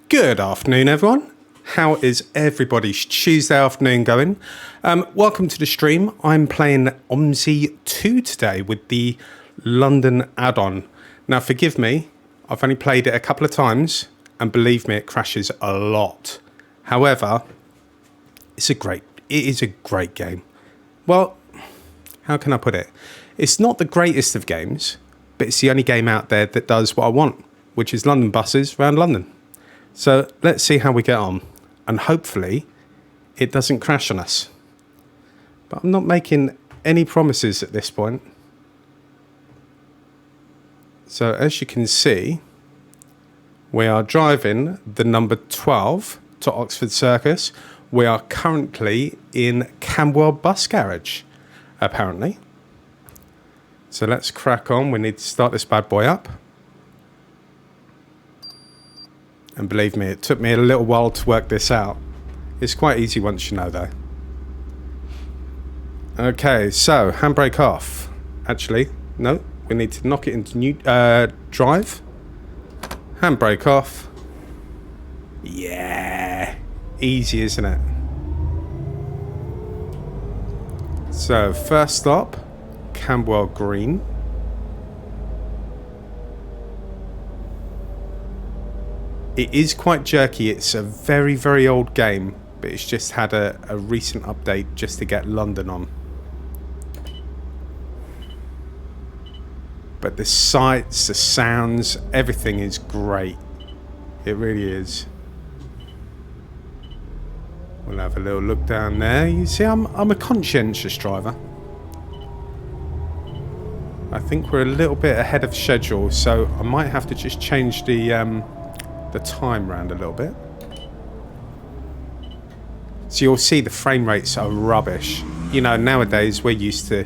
Good afternoon, everyone. How is everybody's Tuesday afternoon going? Welcome to the stream. I'm playing Omsi 2 today with the London add-on. Now, forgive me, I've only played it a couple of times, and believe me, it crashes a lot. However, it is a great game. Well, how can I put it? It's not the greatest of games, but it's the only game out there that does what I want, which is London buses around London. So let's see how we get on, and hopefully it doesn't crash on us. But I'm not making any promises at this point. So as you can see, we are driving the number 12 to Oxford Circus. We are currently in Camberwell bus garage, apparently. So let's crack on. We need to start this bad boy up. And believe me, it took me a little while to work this out. It's quite easy once you know, though. Okay, so handbrake off. Actually, no, we need to knock it into drive. Handbrake off. Yeah, easy, isn't it? So first stop, Camberwell Green. It is quite jerky. It's a very, very old game, but it's just had a recent update just to get London on. But the sights, the sounds, everything is great. It really is. We'll have a little look down there. You see, I'm a conscientious driver. I think we're a little bit ahead of schedule, so I might have to just change the time round a little bit. So you'll see the frame rates are rubbish. You know, nowadays we're used to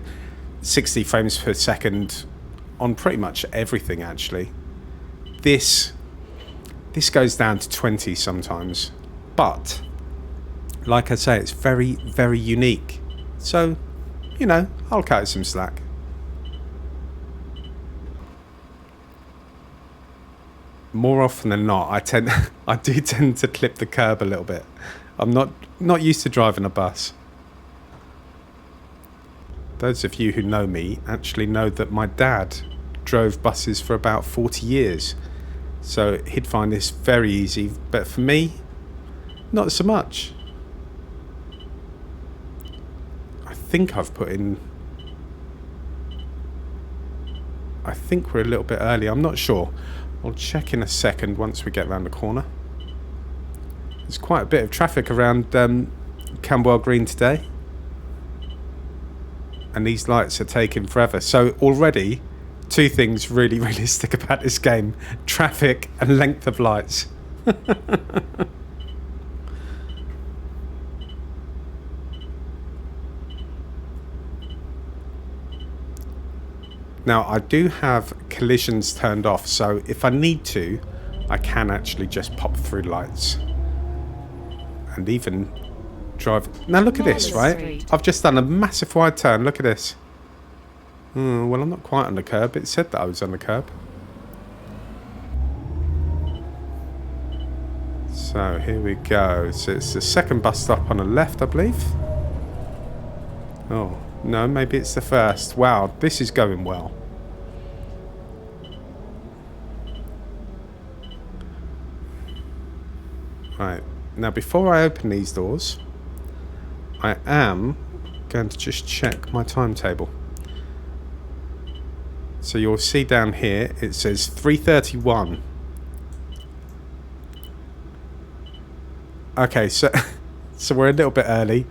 60 frames per second on pretty much everything, actually. This goes down to 20 sometimes. But, like I say, it's very, very unique. So, you know, I'll cut it some slack. More often than not, I do tend to clip the curb a little bit. I'm not used to driving a bus. Those of you who know me actually know that my dad drove buses for about 40 years. So he'd find this very easy, but for me, not so much. I think we're a little bit early, I'm not sure. I'll check in a second once we get around the corner. There's quite a bit of traffic around Camberwell Green today. And these lights are taking forever. So already, two things really realistic about this game. Traffic and length of lights. Now, I do have collisions turned off, so if I need to, I can actually just pop through lights. And even drive... Now look at this, right? I've just done a massive wide turn, look at this. Well, I'm not quite on the curb. It said that I was on the curb. So, here we go. So, it's the second bus stop on the left, I believe. Oh. No, maybe it's the first. Wow, this is going well. Right, now before I open these doors, I am going to just check my timetable. So you'll see down here, it says 3:31. Okay, so we're a little bit early.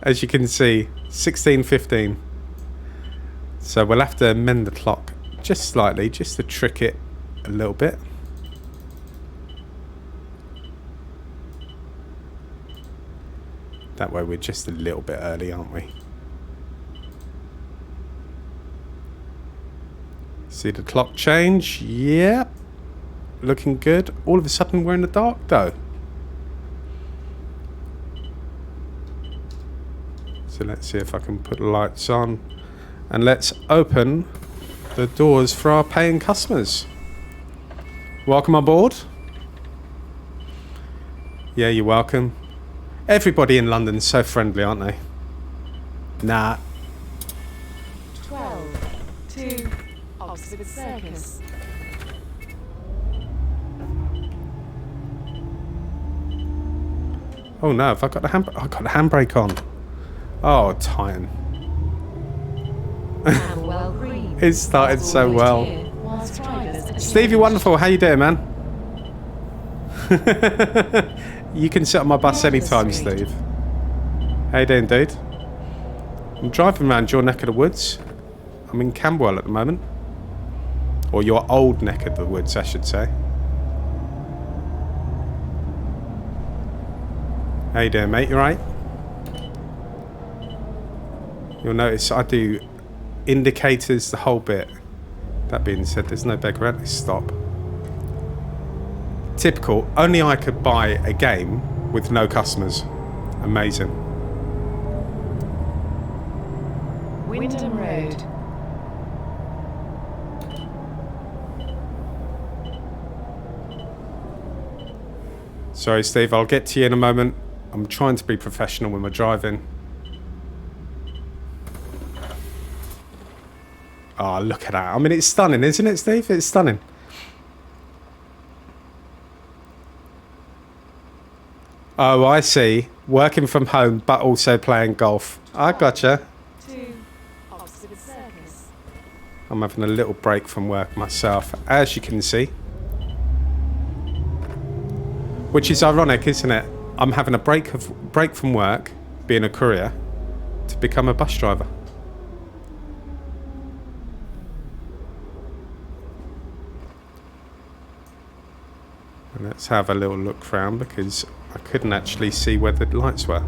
As you can see, 16:15. So we'll have to amend the clock just slightly, just to trick it a little bit. That way we're just a little bit early, aren't we? See the clock change? Yep. Looking good. All of a sudden we're in the dark though. So let's see if I can put the lights on. And let's open the doors for our paying customers. Welcome aboard. Yeah, you're welcome. Everybody in London's so friendly, aren't they? Nah. 12 to Oxford Circus. Oh no, have I got the handbrake on? Oh, Titan. Camberwell Green. It started so well. Steve, you're wonderful. How you doing, man? You can sit on my bus anytime, Steve. How you doing, dude? I'm driving around your neck of the woods. I'm in Camberwell at the moment. Or your old neck of the woods, I should say. How you doing, mate? You right? You'll notice I do indicators, the whole bit. That being said, there's no beggar at this stop. Typical. Only I could buy a game with no customers. Amazing. Wyndham Road. Sorry, Steve. I'll get to you in a moment. I'm trying to be professional when we're driving. Oh, look at that. I mean, it's stunning, isn't it, Steve? It's stunning. Oh, I see. Working from home, but also playing golf. I gotcha. To Oxford Circus. I'm having a little break from work myself, as you can see. Which is ironic, isn't it? I'm having a break from work, being a courier, to become a bus driver. And let's have a little look round because I couldn't actually see where the lights were.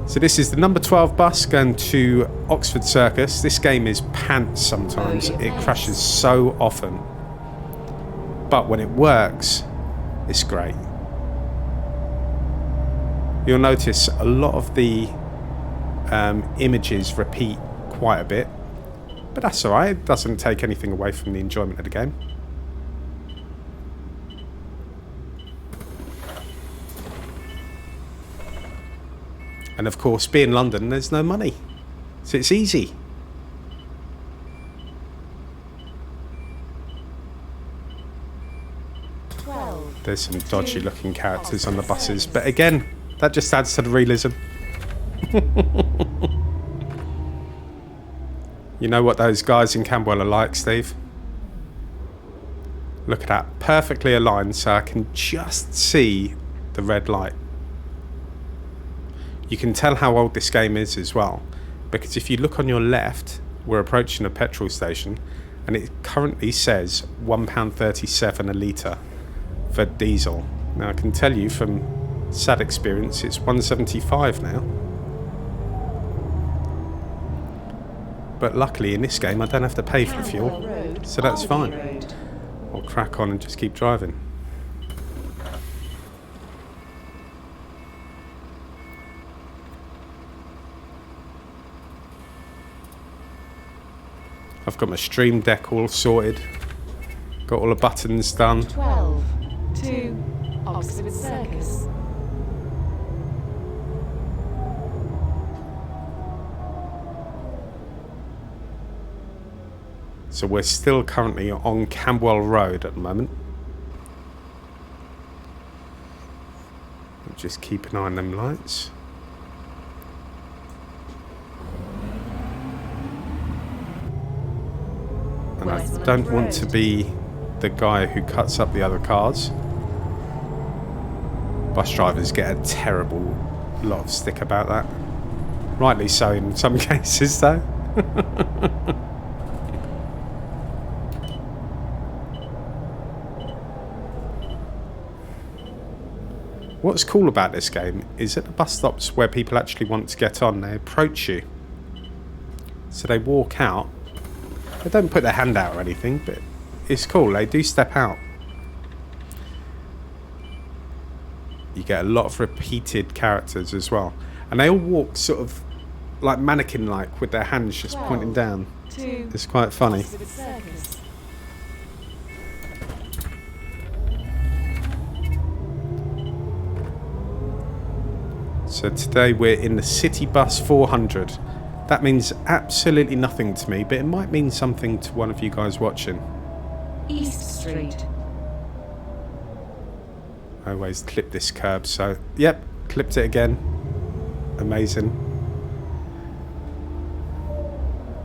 So this is the number 12 bus going to Oxford Circus. This game is pants sometimes. It crashes so often. But when it works, it's great. You'll notice a lot of the images repeat quite a bit. But that's alright. It doesn't take anything away from the enjoyment of the game. And of course, being London, there's no money. So it's easy. There's some dodgy looking characters on the buses. But again, that just adds to the realism. You know what those guys in Camberwell are like, Steve? Look at that. Perfectly aligned so I can just see the red light. You can tell how old this game is as well, because if you look on your left, we're approaching a petrol station, and it currently says £1.37 a litre for diesel. Now I can tell you from sad experience, it's £1.75 now. But luckily in this game I don't have to pay for the fuel, so that's fine. I'll crack on and just keep driving. I've got my stream deck all sorted. Got all the buttons done. 12 to Oxford Circus. So we're still currently on Camberwell Road at the moment. Just keep an eye on them lights. And I don't want to be the guy who cuts up the other cars. Bus drivers get a terrible lot of stick about that. Rightly so in some cases though. What's cool about this game is at the bus stops where people actually want to get on, they approach you. So they walk out. They don't put their hand out or anything, but it's cool. They do step out. You get a lot of repeated characters as well. And they all walk sort of like mannequin-like with their hands just pointing down. It's quite funny. So today we're in the Citybus 400. That means absolutely nothing to me, but it might mean something to one of you guys watching. East Street. I always clip this curb, so yep, clipped it again. Amazing.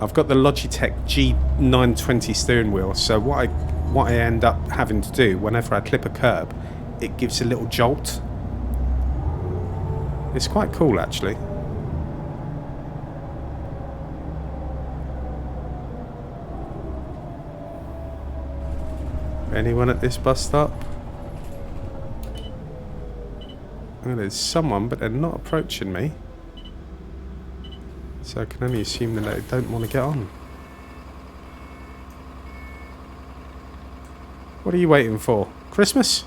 I've got the Logitech G920 steering wheel, so what I end up having to do whenever I clip a curb, it gives a little jolt. It's quite cool, actually. Anyone at this bus stop? Well, there's someone, but they're not approaching me. So I can only assume that they don't want to get on. What are you waiting for? Christmas?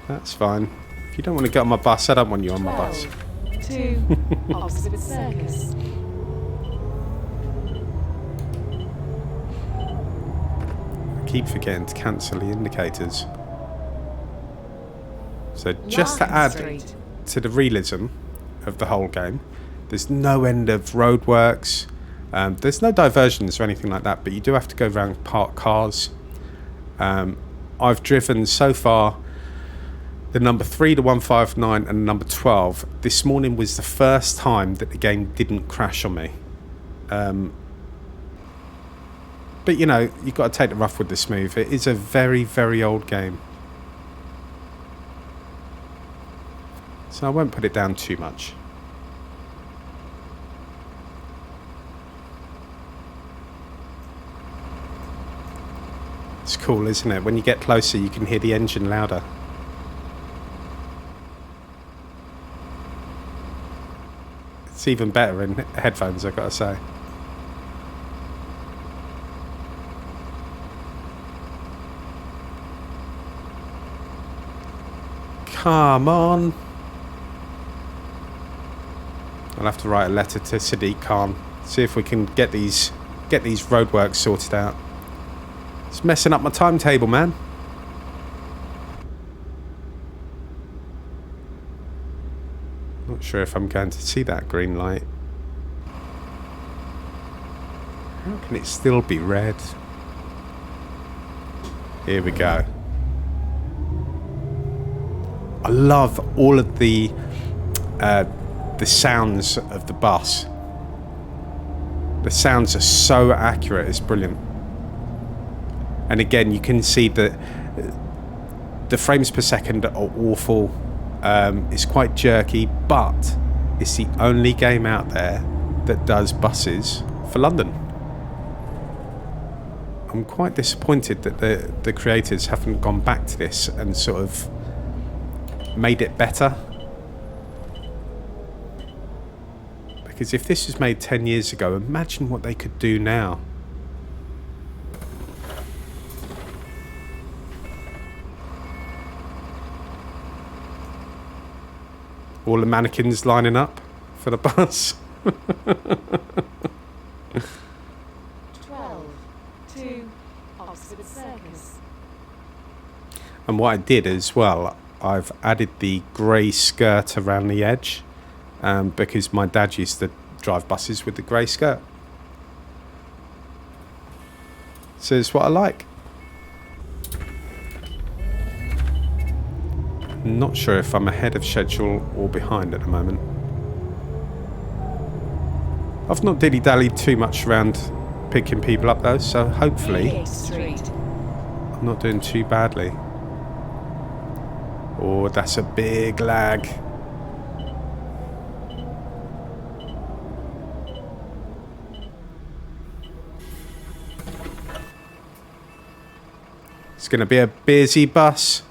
That's fine. If you don't want to get on my bus, I don't want you on my bus. 2 Oxford Circus. I keep forgetting to cancel the indicators. So just to add to the realism of the whole game, there's no end of roadworks. There's no diversions or anything like that, but you do have to go around parked cars. I've driven so far the number 3, the 159 and number 12. This morning was the first time that the game didn't crash on me. But you know, you've got to take the rough with the smooth. It is a very, very old game. So I won't put it down too much. It's cool, isn't it? When you get closer, you can hear the engine louder. It's even better in headphones, I've got to say. Come on. I'll have to write a letter to Sadiq Khan, see if we can get these roadworks sorted out. It's messing up my timetable, man. Not sure if I'm going to see that green light. How can it still be red? Here we go. I love all of the sounds of the bus. The sounds are so accurate, it's brilliant. And again, you can see that the frames per second are awful. It's quite jerky, but it's the only game out there that does buses for London. I'm quite disappointed that the creators haven't gone back to this and sort of made it better. Because if this was made 10 years ago, imagine what they could do now. All the mannequins lining up for the bus. 12 2 Oxford Circus. And what I did as well, I've added the grey skirt around the edge. Because my dad used to drive buses with the grey skirt. So it's what I like. Not sure if I'm ahead of schedule or behind at the moment. I've not dilly-dallied too much around picking people up though, so hopefully I'm not doing too badly. Oh, that's a big lag. It's going to be a busy bus.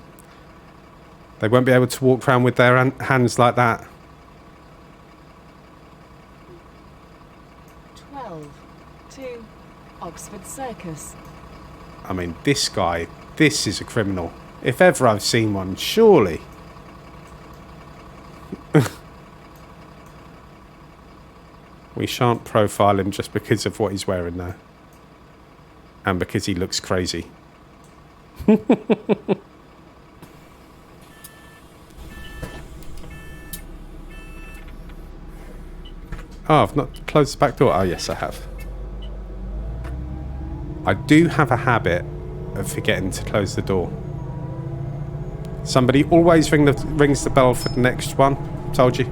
They won't be able to walk around with their hands like that. 12 2 Oxford Circus. I mean, this guy, this is a criminal. If ever I've seen one, surely. We shan't profile him just because of what he's wearing though. And because he looks crazy. Oh, I've not closed the back door. Oh, yes, I have. I do have a habit of forgetting to close the door. Somebody always rings the bell for the next one. Told you.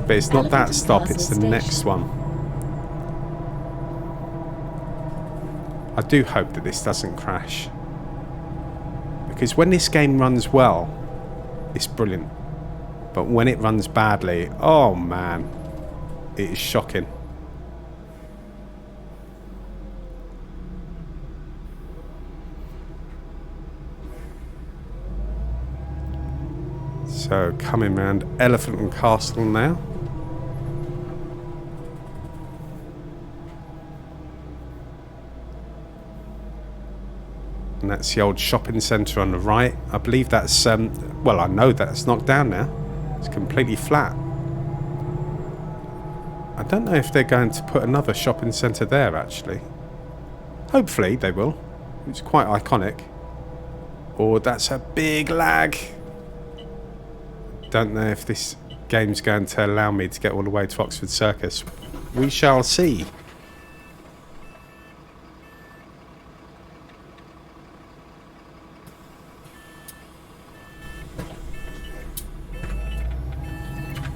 But it's not that stop, it's the next one. I do hope that this doesn't crash. Because when this game runs well, it's brilliant. But when it runs badly, oh man, it is shocking. So coming round Elephant and Castle now. And that's the old shopping centre on the right. I believe that's, well, I know that's knocked down now. It's completely flat. I don't know if they're going to put another shopping centre there, actually. Hopefully they will. It's quite iconic. Or that's a big lag. Don't know if this game's going to allow me to get all the way to Oxford Circus. We shall see.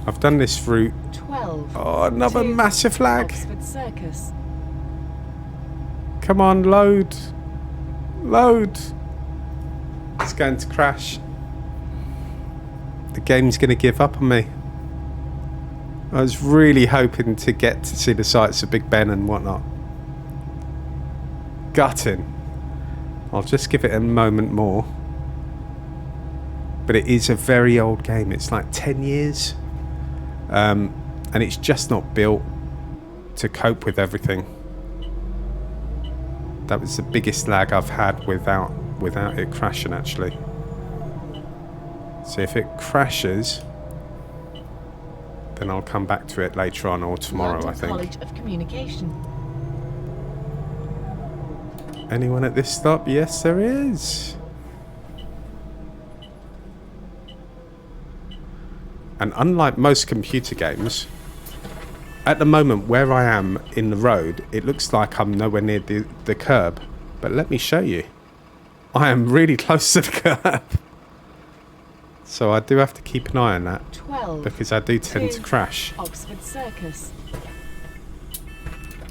I've done this route. 12. Oh, another massive lag. Oxford Circus. Come on, load. Load. It's going to crash. The game's going to give up on me. I was really hoping to get to see the sights of Big Ben and whatnot. Gutting. I'll just give it a moment more. But it is a very old game. It's like 10 years. And it's just not built to cope with everything. That was the biggest lag I've had without it crashing, actually. So if it crashes, then I'll come back to it later on or tomorrow, London I think. College of Communication. Anyone at this stop? Yes, there is. And unlike most computer games, at the moment where I am in the road, it looks like I'm nowhere near the curb. But let me show you. I am really close to the curb. So I do have to keep an eye on that. 12. Because I do tend to crash. Oxford Circus.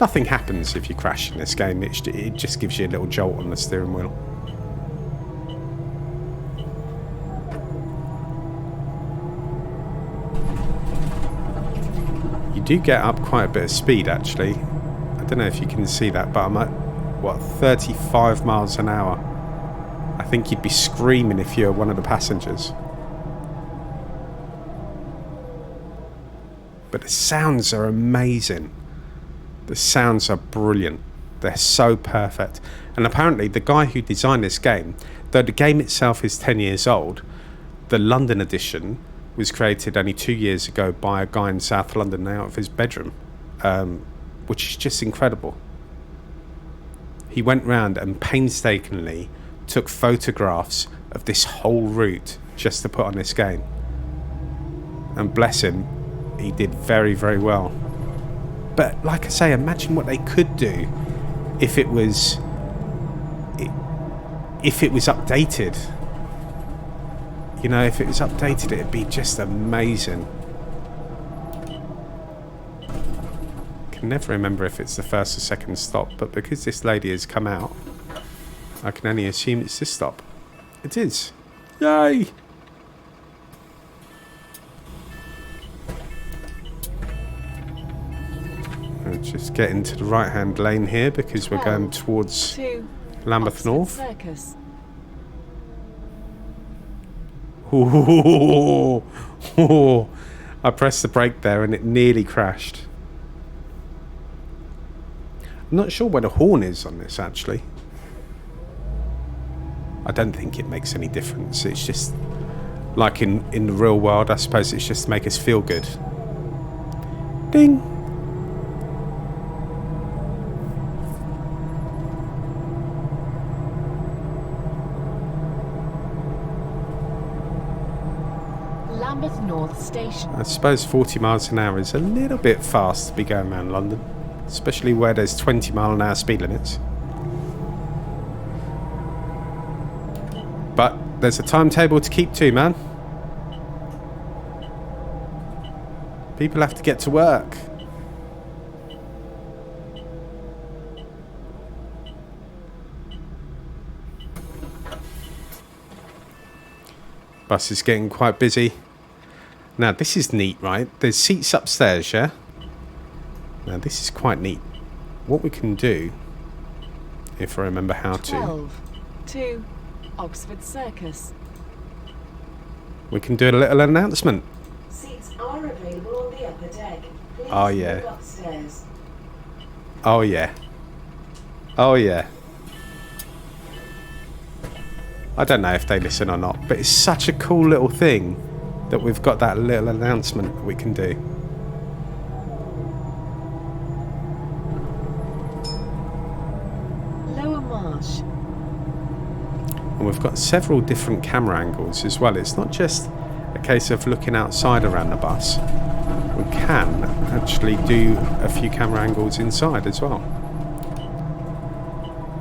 Nothing happens if you crash in this game. It just gives you a little jolt on the steering wheel. You do get up quite a bit of speed, actually. I don't know if you can see that, but I'm at, what, 35 miles an hour. I think you'd be screaming if you're one of the passengers. But the sounds are amazing. The sounds are brilliant. They're so perfect. And apparently the guy who designed this game, though the game itself is 10 years old, the London edition was created only 2 years ago by a guy in South London out of his bedroom, which is just incredible. He went round and painstakingly took photographs of this whole route just to put on this game. And bless him, he did very, very well. But like I say, imagine what they could do if it was updated. You know, if it was updated, it'd be just amazing. Can never remember if it's the first or second stop, but because this lady has come out, I can only assume it's this stop. It is. Yay! I'll just get into the right-hand lane here because we're going towards Lambeth North. Circus. Ooh, I pressed the brake there and it nearly crashed. I'm not sure where the horn is on this, actually. I don't think it makes any difference. It's just like in the real world, I suppose it's just to make us feel good. Ding! Lambeth North Station. I suppose 40 miles an hour is a little bit fast to be going around London, especially where there's 20 mile an hour speed limits. But there's a timetable to keep to, man. People have to get to work. Bus is getting quite busy. Now this is neat, right? There's seats upstairs, yeah? Now this is quite neat. What we can do, if I remember how to, 12 to Oxford Circus. we can do a little announcement. Seats are available on the upper deck. Please Oh, yeah. move upstairs. Oh yeah. Oh yeah. I don't know if they listen or not, but it's such a cool little thing that we've got that little announcement that we can do. Lower Marsh. And we've got several different camera angles as well. It's not just a case of looking outside around the bus. We can actually do a few camera angles inside as well,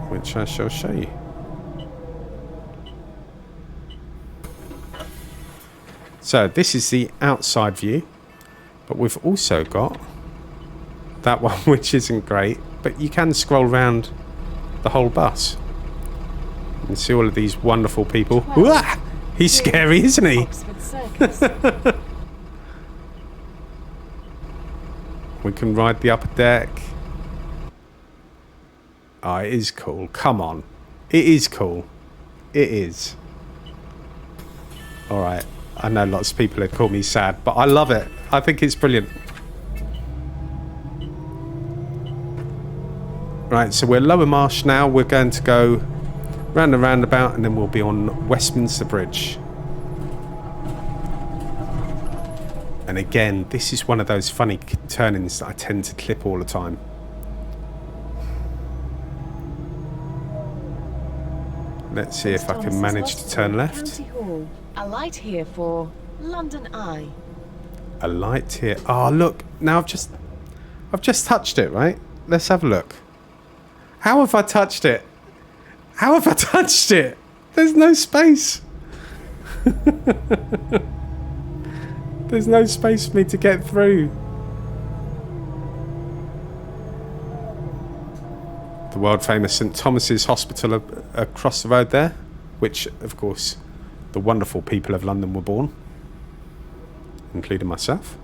which I shall show you. So this is the outside view, but we've also got that one which isn't great, but you can scroll around the whole bus and see all of these wonderful people. Wah! He's scary, isn't he? Oxford Circus. We can ride the upper deck. Oh, it is cool. Come on. It is cool. It is. Alright. I know lots of people have called me sad, but I love it. I think it's brilliant. Right, so we're Lower Marsh now. We're going to go round and roundabout, and then we'll be on Westminster Bridge. And again, this is one of those funny turnings that I tend to clip all the time. Let's see if I can manage to turn left. County Hall. A light here for London Eye. A light here. Oh, look. Now I've just touched it, right? Let's have a look. How have I touched it? How have I touched it? There's no space. There's no space for me to get through. The world famous St Thomas's Hospital across the road there, which, of course, the wonderful people of London were born, including myself.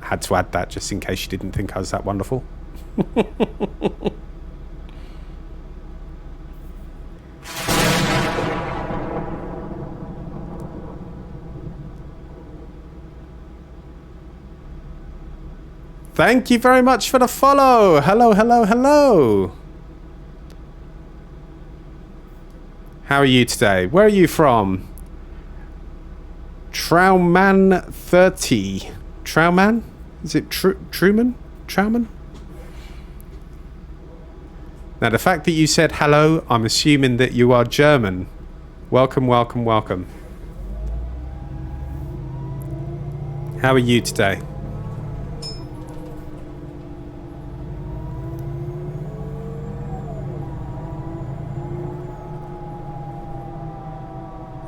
I had to add that just in case you didn't think I was that wonderful. Thank you very much for the follow. Hello, hello, hello. How are you today? Where are you from? Trauman 30. Trauman? Is it Truman? Trauman? Now, the fact that you said hello, I'm assuming that you are German. Welcome, welcome, welcome. How are you today?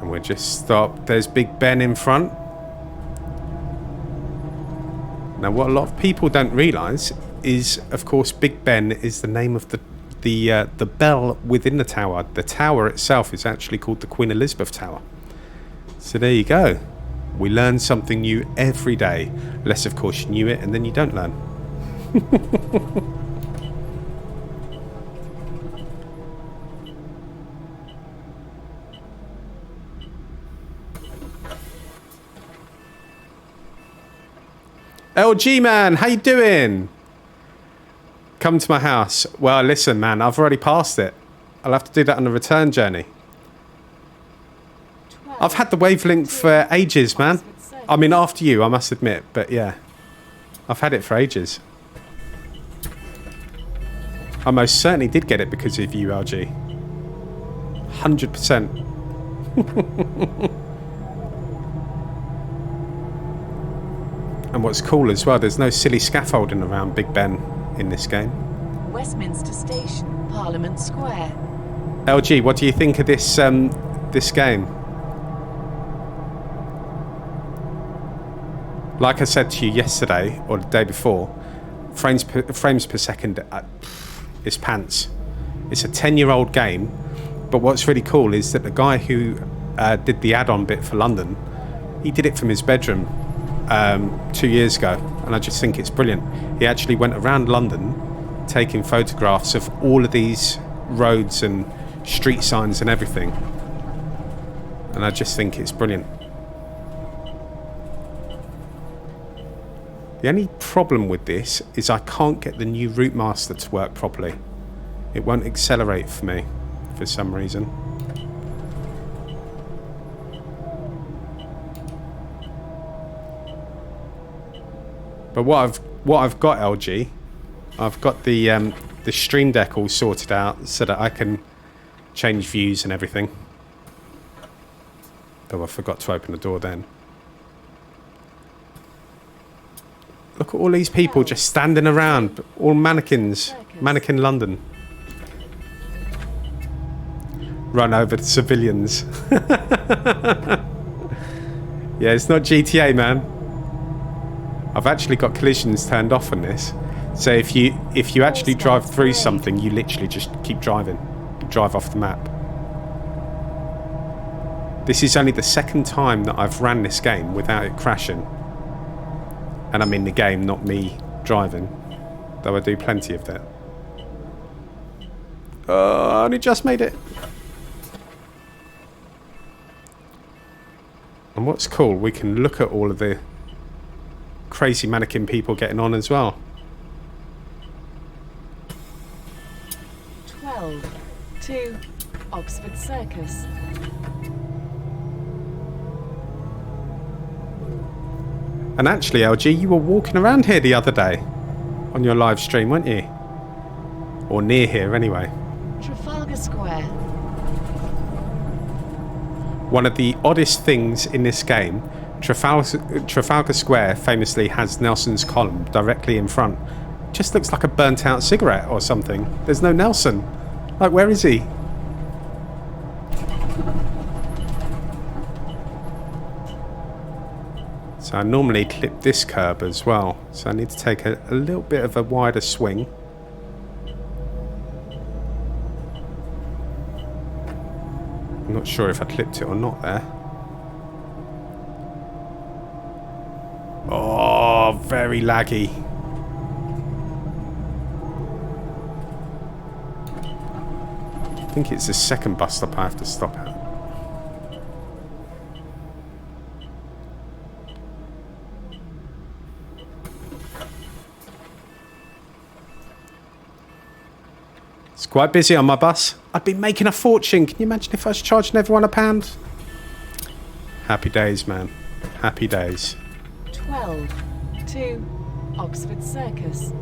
And we'll just stop. There's Big Ben in front. Now, what a lot of people don't realise is, of course, Big Ben is the name of the bell within the tower. The tower itself is actually called the Queen Elizabeth Tower. So there you go. We learn something new every day. Unless, of course, you knew it and then you don't learn. LG man, how you doing? Come to my house. Well, listen, man, I've already passed it. I'll have to do that on the return journey. I've had the wavelength for ages, man. I mean, after you, I must admit, but yeah. I've had it for ages. I most certainly did get it because of you, LG. 100%. And what's cool as well, there's no silly scaffolding around Big Ben in this game. Westminster Station, Parliament Square. LG, what do you think of this this game? Like I said to you yesterday or the day before, frames per second is pants. It's a 10-year-old game, but what's really cool is that the guy who did the add-on bit for London, he did it from his bedroom 2 years ago, and I just think it's brilliant. He actually went around London taking photographs of all of these roads and street signs and everything, and I just think it's brilliant. The only problem with this is I can't get the new route master to work properly. It won't accelerate for me for some reason. But what I've got, LG, I've got the Stream Deck all sorted out so that I can change views and everything. Though I forgot to open the door then. Look at all these people just standing around, all mannequins, mannequin London. Run over the civilians. Yeah, it's not GTA, man. I've actually got collisions turned off on this. So if you actually drive through something, you literally just keep driving. You drive off the map. This is only the second time that I've ran this game without it crashing. And I'm in the game, not me driving. Though I do plenty of that. Oh, I only just made it. And what's cool, we can look at all of the crazy mannequin people getting on as well. 12 to Oxford Circus. And actually, LG, you were walking around here the other day on your live stream, weren't you? Or near here, anyway. Trafalgar Square. One of the oddest things in this game, Trafalgar Square famously has Nelson's column directly in front. Just looks like a burnt out cigarette or something. There's no Nelson. Like, where is he? So I normally clip this curb as well. So I need to take a little bit of a wider swing. I'm not sure if I clipped it or not there. Oh, very laggy. I think it's the second bus stop I have to stop at. It's quite busy on my bus. I'd be making a fortune. Can you imagine if I was charging everyone £1? Happy days, man. Happy days. 12 to Oxford Circus.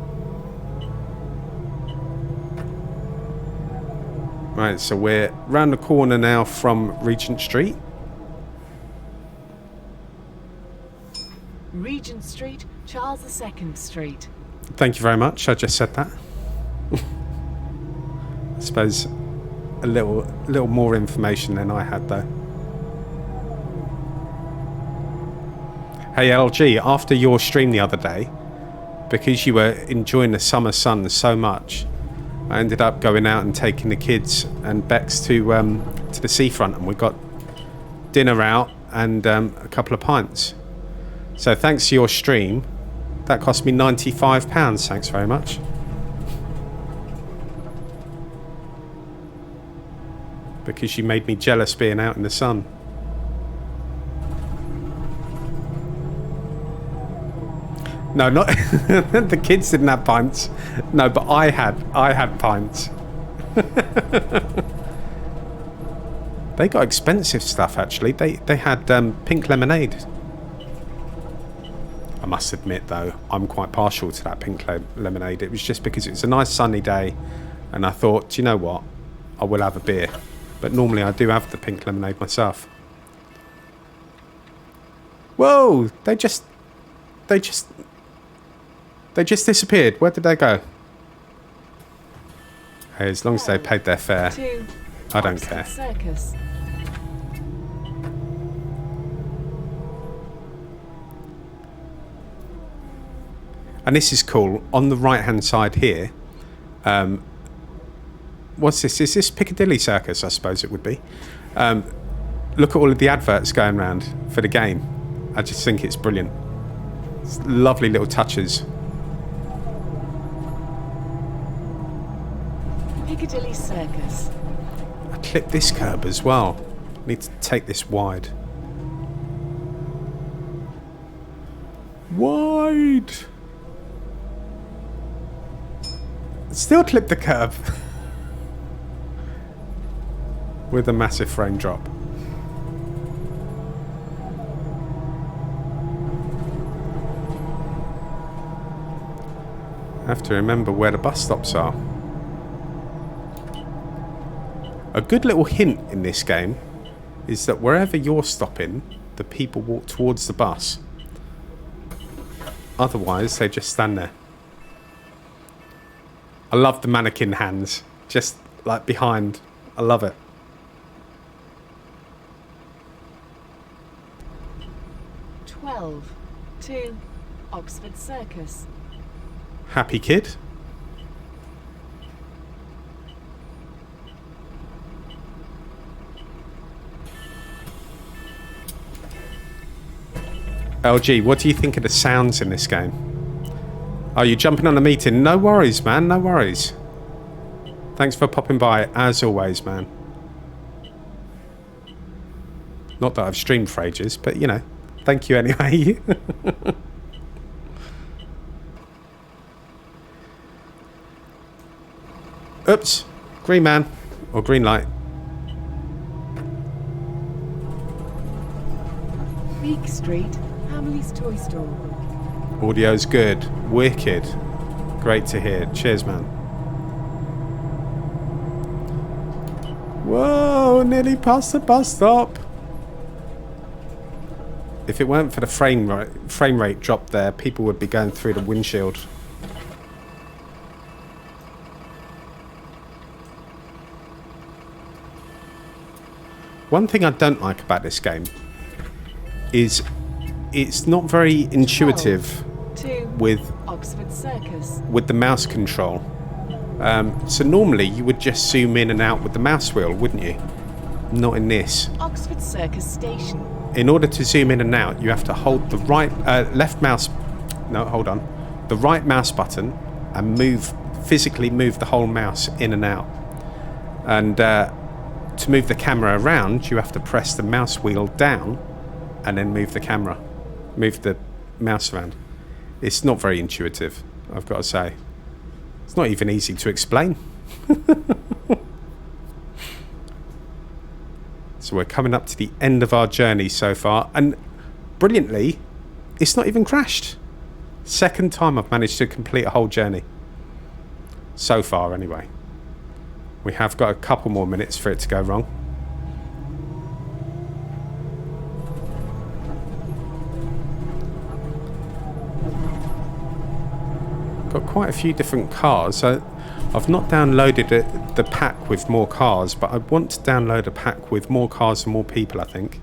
Right, so we're round the corner now from Regent Street. Regent Street, Charles II Street. Thank you very much. I just said that. I suppose a little more information than I had, though. Hey, LG, after your stream the other day, because you were enjoying the summer sun so much, I ended up going out and taking the kids and Bex to the seafront, and we got dinner out and a couple of pints. So thanks to your stream, that cost me £95. Thanks very much. Because you made me jealous being out in the sun. No, not the kids didn't have pints. No, but I had pints. They got expensive stuff actually. They had pink lemonade. I must admit though, I'm quite partial to that pink lemonade. It was just because it was a nice sunny day, and I thought, do you know what? I will have a beer. But normally I do have the pink lemonade myself. Whoa! They just They just disappeared. Where did they go? Hey, as long as they paid their fare, I don't care. Oxford Circus. And this is cool. On the right-hand side here, what's this? Is this Piccadilly Circus? I suppose it would be. Look at all of the adverts going around for the game. I just think it's brilliant. It's lovely little touches. Piccadilly Circus. I clipped this curb as well. Need to take this wide. Wide. Still clip the curb. With a massive frame drop. I have to remember where the bus stops are. A good little hint in this game is that wherever you're stopping, the people walk towards the bus. Otherwise, they just stand there. I love the mannequin hands, just like behind. I love it. To Oxford Circus. Happy kid. LG, what do you think of the sounds in this game? Are you jumping on a meeting? No worries, man. No worries. Thanks for popping by, as always, man. Not that I've streamed for ages, but, you know, thank you anyway. Oops. Green man. Or green light. Beak Street, Hamley's Toy Store. Audio's good. Wicked. Great to hear. Cheers, man. Whoa, nearly past the bus stop. If it weren't for the frame rate drop there, people would be going through the windshield. One thing I don't like about this game is it's not very intuitive with Oxford Circus. With the mouse control. So normally you would just zoom in and out with the mouse wheel, wouldn't you? Not in this. Oxford Circus Station. In order to zoom in and out, you have to hold the the right mouse button and physically move the whole mouse in and out. And to move the camera around, you have to press the mouse wheel down and then move the mouse around. It's not very intuitive, I've got to say. It's not even easy to explain. So we're coming up to the end of our journey so far, and brilliantly, it's not even crashed. Second time I've managed to complete a whole journey. So far, anyway. We have got a couple more minutes for it to go wrong. Got quite a few different cars. I've not downloaded the pack with more cars, but I want to download a pack with more cars and more people, I think.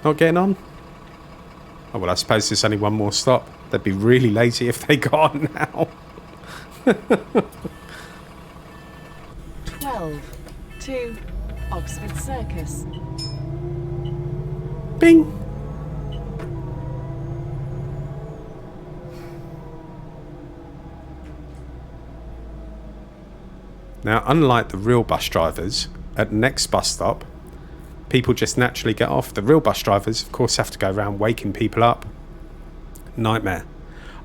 Not getting on? Oh, well, I suppose there's only one more stop. They'd be really lazy if they got on now. to Oxford Circus. Bing! Now, unlike the real bus drivers, at the next bus stop, people just naturally get off. The real bus drivers, of course, have to go around waking people up. Nightmare.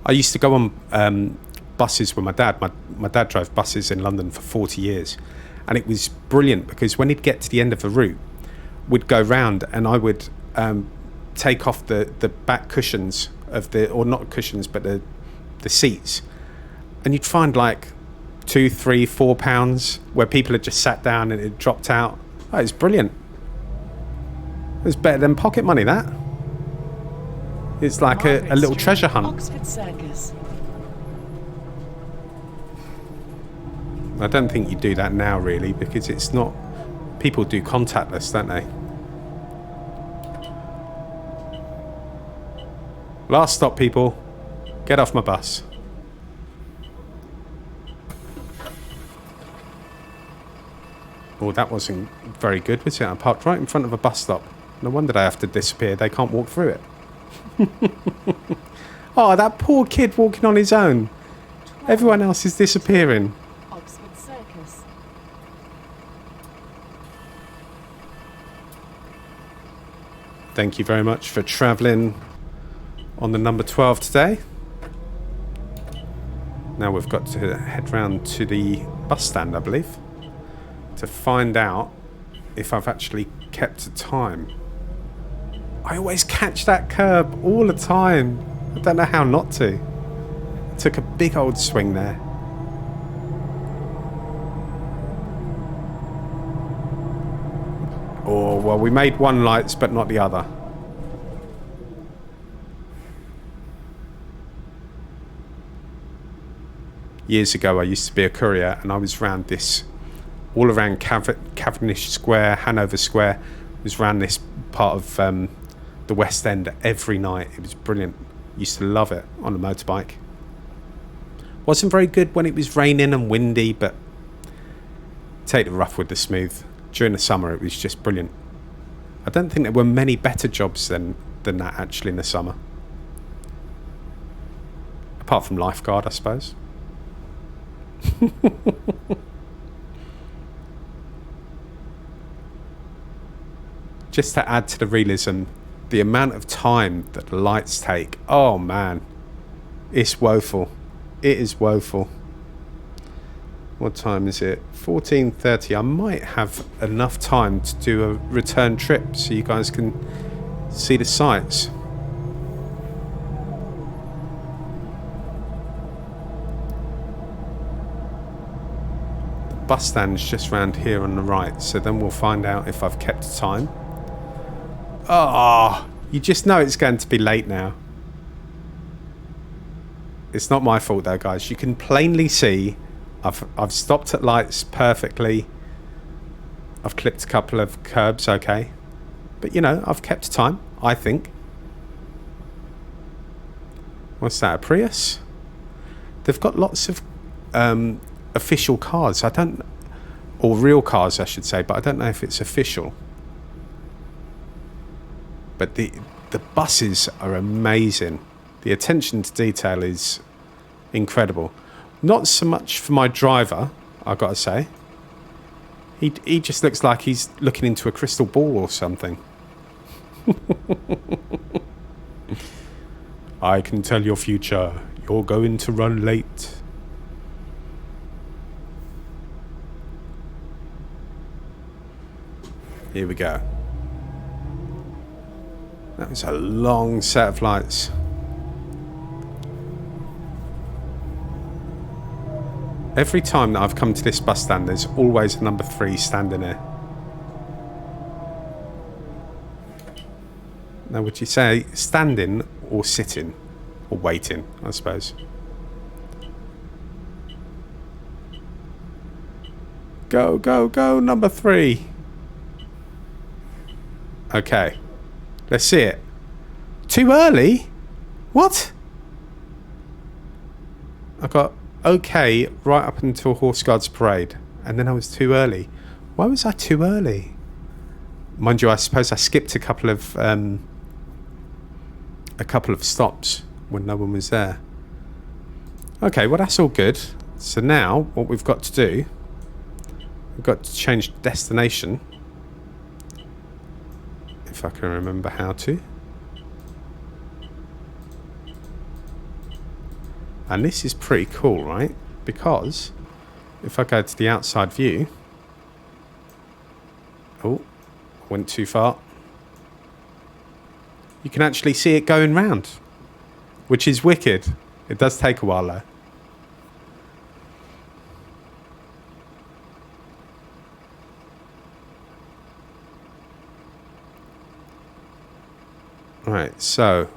I used to go on buses with my dad. My dad drove buses in London for 40 years. And it was brilliant because when he'd get to the end of the route, we'd go round and I would take off the back cushions of or not cushions, but the seats. And you'd find like 2, 3, 4 pounds where people had just sat down and it dropped out. Oh, it's brilliant. It's better than pocket money, that. It's like a Margaret little Street, treasure hunt. Oxford Circus. I don't think you do that now, really, because it's not... People do contactless, don't they? Last stop, people. Get off my bus. Oh, that wasn't very good, was it? I parked right in front of a bus stop. No wonder they have to disappear. They can't walk through it. Oh, that poor kid walking on his own. Everyone else is disappearing. Oxford Circus. Thank you very much for travelling on the number 12 today. Now we've got to head round to the bus stand, I believe, to find out if I've actually kept a time. I always catch that curb all the time. I don't know how not to. I took a big old swing there. Oh, well, we made one lights, but not the other. Years ago, I used to be a courier, and I was round this, all around Cavendish Square, Hanover Square. I was round this part of the West End every night. It was brilliant. Used to love it on a motorbike. Wasn't very good when it was raining and windy, but take the rough with the smooth. During the summer, it was just brilliant. I don't think there were many better jobs than that, actually, in the summer. Apart from lifeguard, I suppose. Just to add to the realism, the amount of time that the lights take, oh man, it's woeful. It is woeful. What time is it? 14:30. I might have enough time to do a return trip so you guys can see the sights. The bus stand's just round here on the right, so then we'll find out if I've kept time. Oh, you just know it's going to be late now. It's not my fault though, guys. You can plainly see I've stopped at lights perfectly. I've clipped a couple of curbs, okay. But, you know, I've kept time, I think. What's that, a Prius? They've got lots of official cars. Or real cars, I should say, but I don't know if it's official. But the buses are amazing. The attention to detail is incredible. Not so much for my driver, I've got to say. He just looks like he's looking into a crystal ball or something. I can tell your future. You're going to run late. Here we go. That was a long set of lights. Every time that I've come to this bus stand, there's always a number 3 standing there. Now, would you say standing or sitting? Or waiting, I suppose. Go, go, go, number 3. Okay. Let's see it. Too early? What? I got okay right up until Horse Guards Parade, and then I was too early. Why was I too early? Mind you, I suppose I skipped a couple of stops when no one was there. Okay, well that's all good. So now what we've got to do, we've got to change destination. If I can remember how to. And this is pretty cool, right? Because if I go to the outside view... Oh, I went too far. You can actually see it going round, which is wicked. It does take a while though. Right, so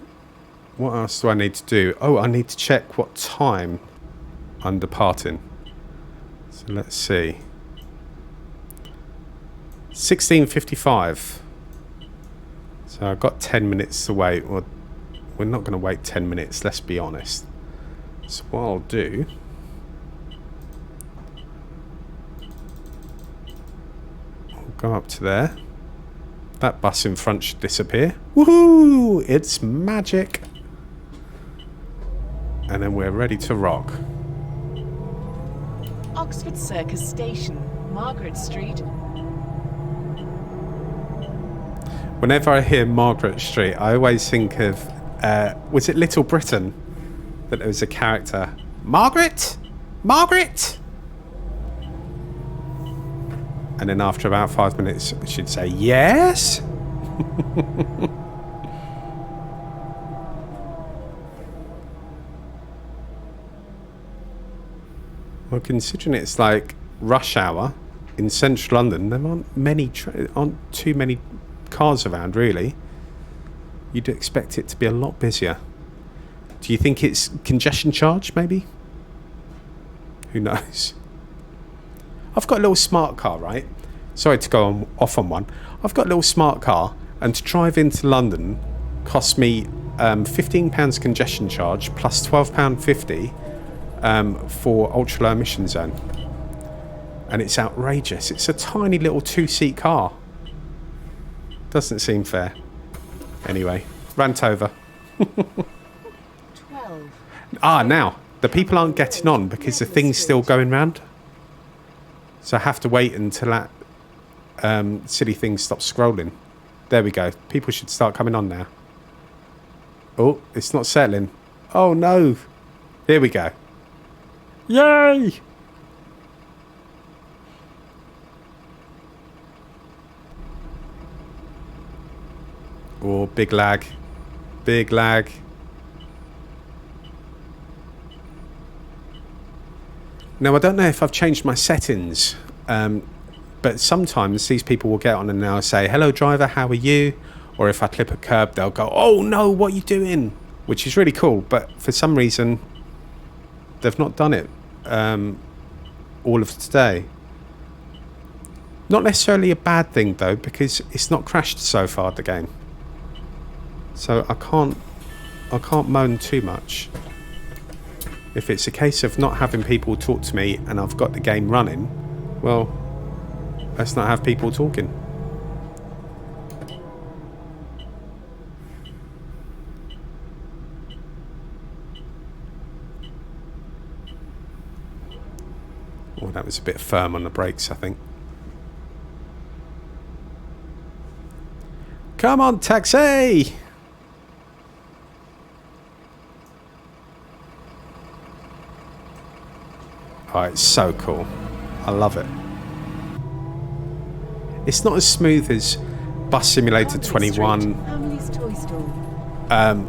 what else do I need to do? Oh, I need to check what time I'm departing. So let's see. 16:55. So I've got 10 minutes to wait. Well, we're not going to wait 10 minutes, let's be honest. So what I'll do... I'll go up to there. That bus in front should disappear. Woohoo! It's magic! And then we're ready to rock. Oxford Circus Station, Margaret Street. Whenever I hear Margaret Street, I always think of... was it Little Britain? That there was a character. Margaret? Margaret? And then after about 5 minutes, she'd say, yes? Well, considering it's like rush hour in central London, there aren't too many cars around, really. You'd expect it to be a lot busier. Do you think it's congestion charge, maybe? Who knows? I've got a little smart car, right? Sorry to go off on one. I've got a little smart car, and to drive into London cost me £15 congestion charge plus £12.50 for ultra low emission zone. And it's outrageous. It's a tiny little 2-seat car. Doesn't seem fair. Anyway, rant over. 12. Now, the people aren't getting on because the thing's still going round. So I have to wait until that silly thing stops scrolling. There we go. People should start coming on now. Oh, it's not settling. Oh, no. Here we go. Yay! Oh, big lag. Big lag. Now, I don't know if I've changed my settings, but sometimes these people will get on and they'll say, hello, driver, how are you? Or if I clip a curb, they'll go, oh, no, what are you doing? Which is really cool, but for some reason, they've not done it all of today. Not necessarily a bad thing, though, because it's not crashed so far, the game. So I can't moan too much. If it's a case of not having people talk to me and I've got the game running, well, let's not have people talking. Oh, that was a bit firm on the brakes, I think. Come on, taxi! Oh, it's so cool. I love it. It's not as smooth as Bus Simulator 21. Family's toy store.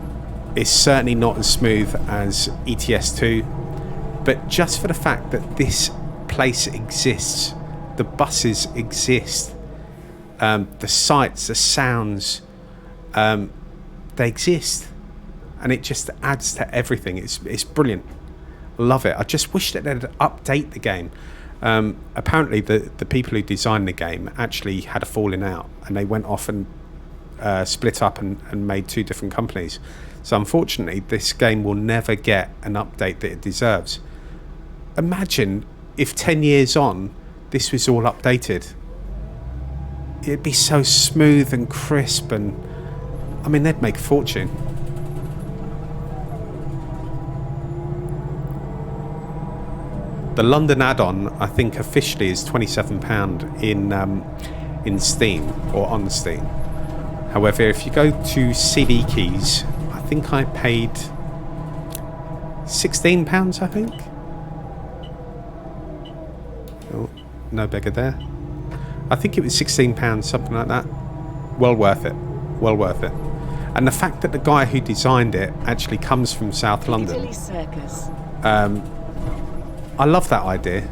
It's certainly not as smooth as ETS2. But just for the fact that this place exists, the buses exist, the sights, the sounds, they exist. And it just adds to everything. It's brilliant. Love it. I just wish that they'd update the game. Apparently the people who designed the game actually had a falling out and they went off and split up and made 2 different companies. So unfortunately this game will never get an update that it deserves. Imagine if 10 years on this was all updated. It'd be so smooth and crisp, and I mean they'd make a fortune. The London add-on, I think, officially is £27 in Steam or on Steam. However, if you go to CD Keys, I think I paid £16. I think. Oh, no beggar there. I think it was £16, something like that. Well worth it. Well worth it. And the fact that the guy who designed it actually comes from South London. Circus. I love that idea.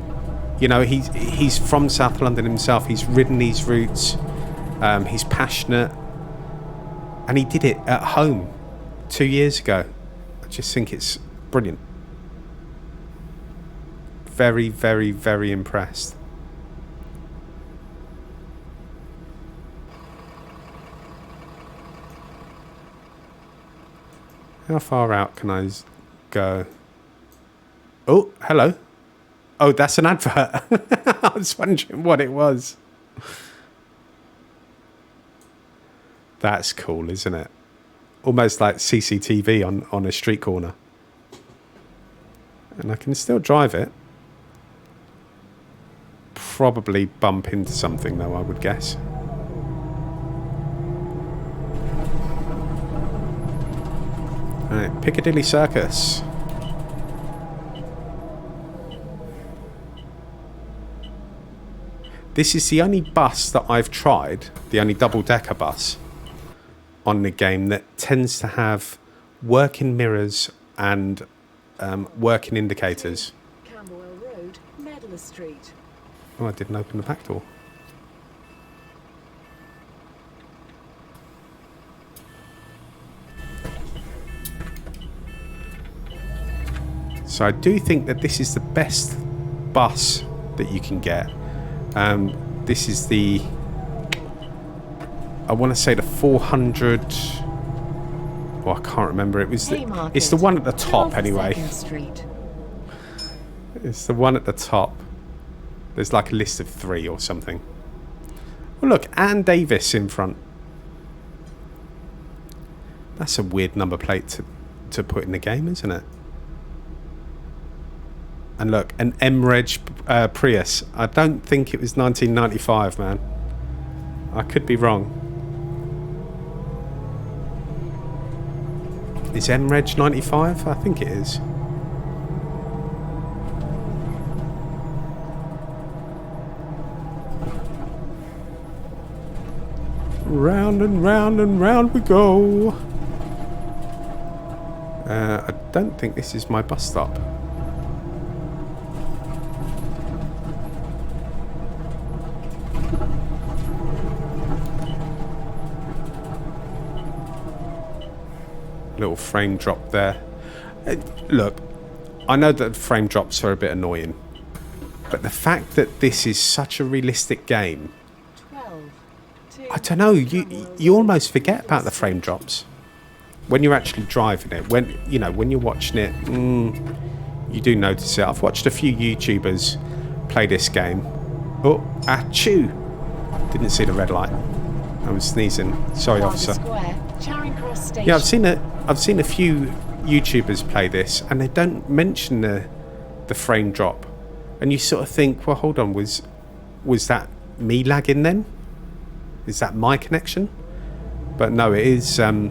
You know, he's from South London himself. He's ridden these routes. He's passionate. And he did it at home 2 years ago. I just think it's brilliant. Very, very, very impressed. How far out can I go? Oh, hello. Oh, that's an advert. I was wondering what it was. That's cool, isn't it? Almost like CCTV on a street corner. And I can still drive it. Probably bump into something though, I would guess. Alright, Piccadilly Circus. This is the only bus that I've tried, the only double-decker bus on the game that tends to have working mirrors and working indicators. Camberwell Road, Medlar Street. Oh, I didn't open the back door. So I do think that this is the best bus that you can get. This is the, I want to say the 400. Oh, I can't remember. It was it's the one at the top anyway. It's the one at the top. There's like a list of 3 or something. Oh look, Anne Davis in front. That's a weird number plate to put in the game, isn't it? And look, an M-Reg Prius. I don't think it was 1995, man. I could be wrong. Is M-Reg 95? I think it is. Round and round and round we go. I don't think this is my bus stop. Little frame drop there. Look, I know that frame drops are a bit annoying, but the fact that this is such a realistic game, I don't know, you almost forget about the frame drops when you're actually driving it. When you're watching it, you do notice it. I've watched a few YouTubers play this game. Oh, achoo! Didn't see the red light. I was sneezing. Sorry, officer. Yeah, I've seen a few YouTubers play this, and they don't mention the frame drop, and you sort of think, well, hold on, was that me lagging then? Is that my connection? But no, it is. I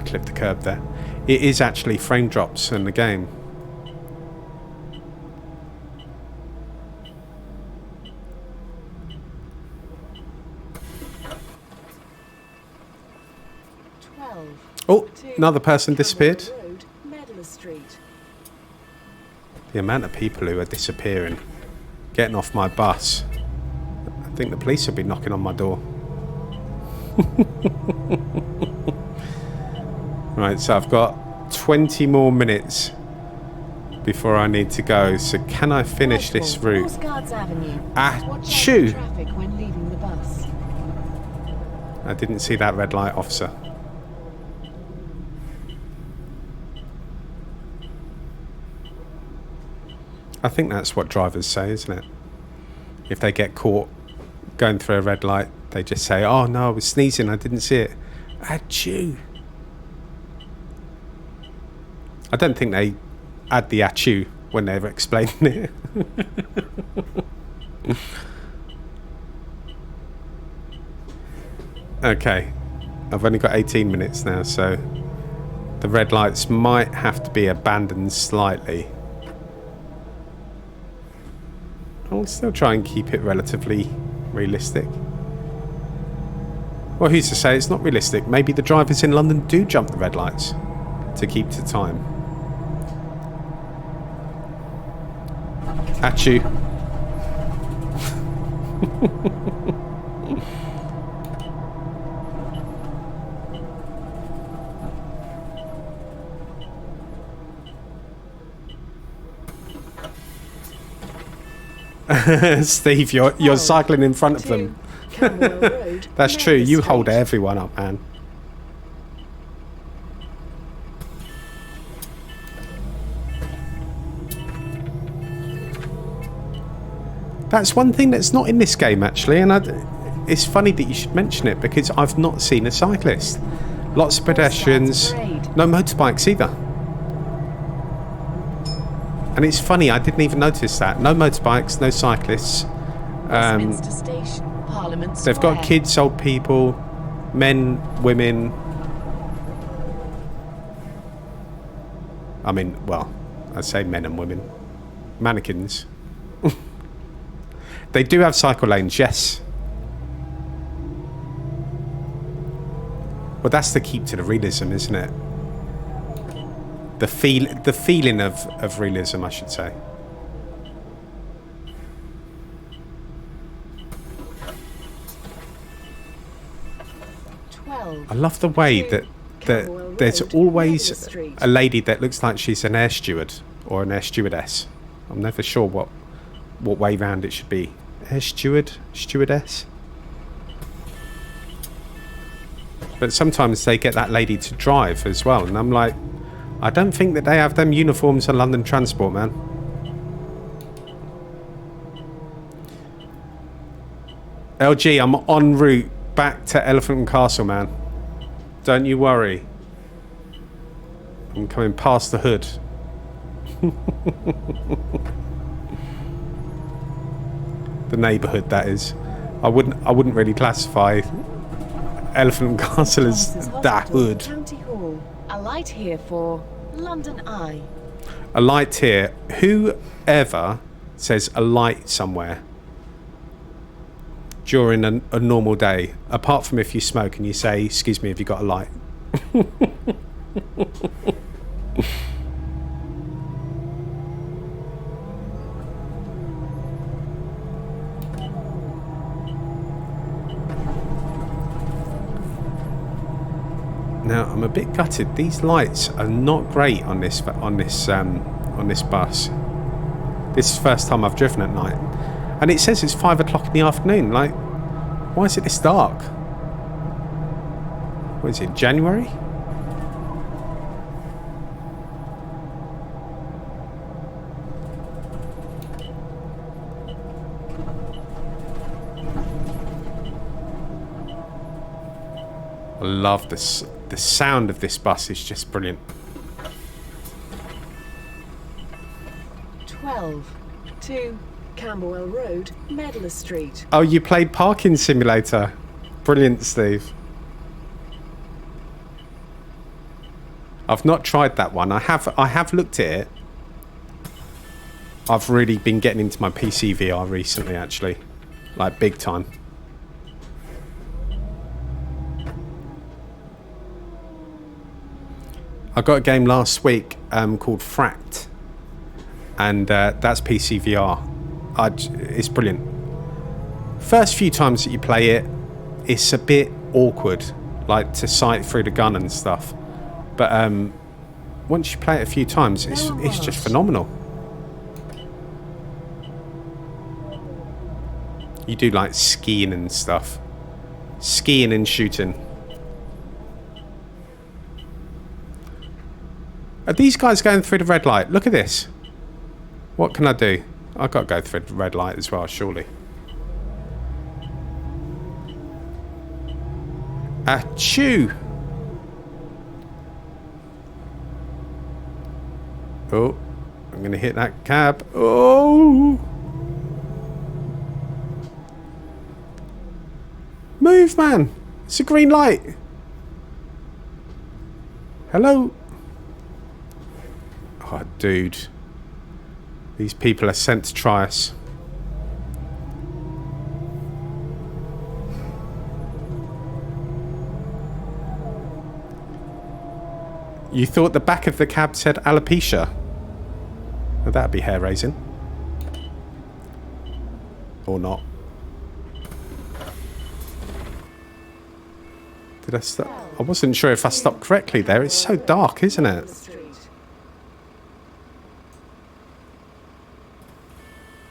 clipped the curb there. It is actually frame drops in the game. Oh, another person disappeared. The amount of people who are disappearing, getting off my bus. I think the police will be knocking on my door. Right, so I've got 20 more minutes before I need to go. So can I finish this route? Achoo! I didn't see that red light, officer. I think that's what drivers say, isn't it? If they get caught going through a red light, they just say, oh no, I was sneezing, I didn't see it. Achoo. I don't think they add the achoo when they're explaining it. Okay, I've only got 18 minutes now, so the red lights might have to be abandoned slightly. I'll still try and keep it relatively realistic. Well, who's to say it's not realistic? Maybe the drivers in London do jump the red lights to keep to time. Achoo. Steve, you're cycling in front of them. Camberwell Road. That's true. Mary You Street. hold everyone up, man. That's one thing that's not in this game, actually, and it's funny that you should mention it because I've not seen a cyclist. Lots of pedestrians, no motorbikes either. And it's funny, I didn't even notice that. No motorbikes, no cyclists. Westminster Station, Parliament They've got Square. kids, old people, men, women. I mean, well, I say men and women. Mannequins. They do have cycle lanes, yes. Well, that's the key to the realism, isn't it? The feeling of realism, I should say. I love the way that there's always a lady that looks like she's an air steward or an air stewardess. I'm never sure what way round it should be. Air steward, stewardess. But sometimes they get that lady to drive as well, and I'm like, I don't think that they have them uniforms on London Transport, man. LG, I'm en route back to Elephant and Castle, man. Don't you worry. I'm coming past the hood. The neighbourhood, that is. I wouldn't really classify Elephant and Castle as that hood. County Hall. A light here for London Eye. A light here. Whoever says a light somewhere during a normal day, apart from if you smoke and you say, excuse me, have you got a light? Now I'm a bit gutted. These lights are not great on this bus. This is the first time I've driven at night, and it says it's 5 o'clock in the afternoon. Like, why is it this dark? What is it? January? I love this. The sound of this bus is just brilliant. 12 to Camberwell Road, Medlar Street. Oh, you played Parking Simulator. Brilliant, Steve. I've not tried that one. I have looked at it. I've really been getting into my PC VR recently, actually. Like, big time. I got a game last week called Fract, and that's PC VR. It's brilliant. First few times that you play it, it's a bit awkward, like to sight through the gun and stuff. But once you play it a few times, it's just phenomenal. You do like skiing and stuff, skiing and shooting. Are these guys going through the red light? Look at this. What can I do? I've got to go through the red light as well, surely. Achoo! Oh, I'm going to hit that cab. Oh! Move, man! It's a green light. Hello? Oh, dude. These people are sent to try us. You thought the back of the cab said alopecia? Well, that'd be hair-raising. Or not. Did I stop? I wasn't sure if I stopped correctly there. It's so dark, isn't it?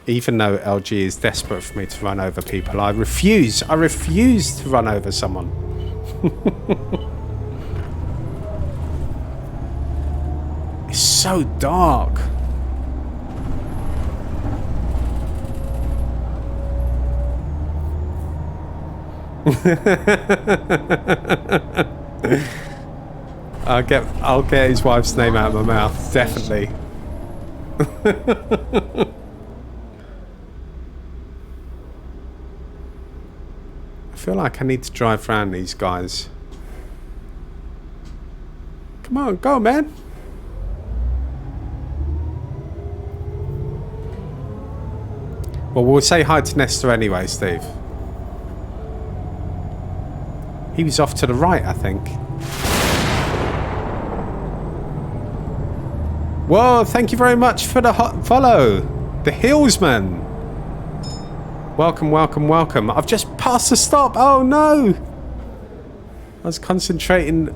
Even though LG is desperate for me to run over people, I refuse to run over someone. It's so dark. I'll get his wife's name out of my mouth, definitely. I feel like I need to drive around these guys. Come on, go, man. Well, we'll say hi to Nestor anyway, Steve. He was off to the right, I think. Whoa, thank you very much for the hot follow. The Hillsman. Welcome, welcome, welcome. I've just passed the stop. Oh, no. I was concentrating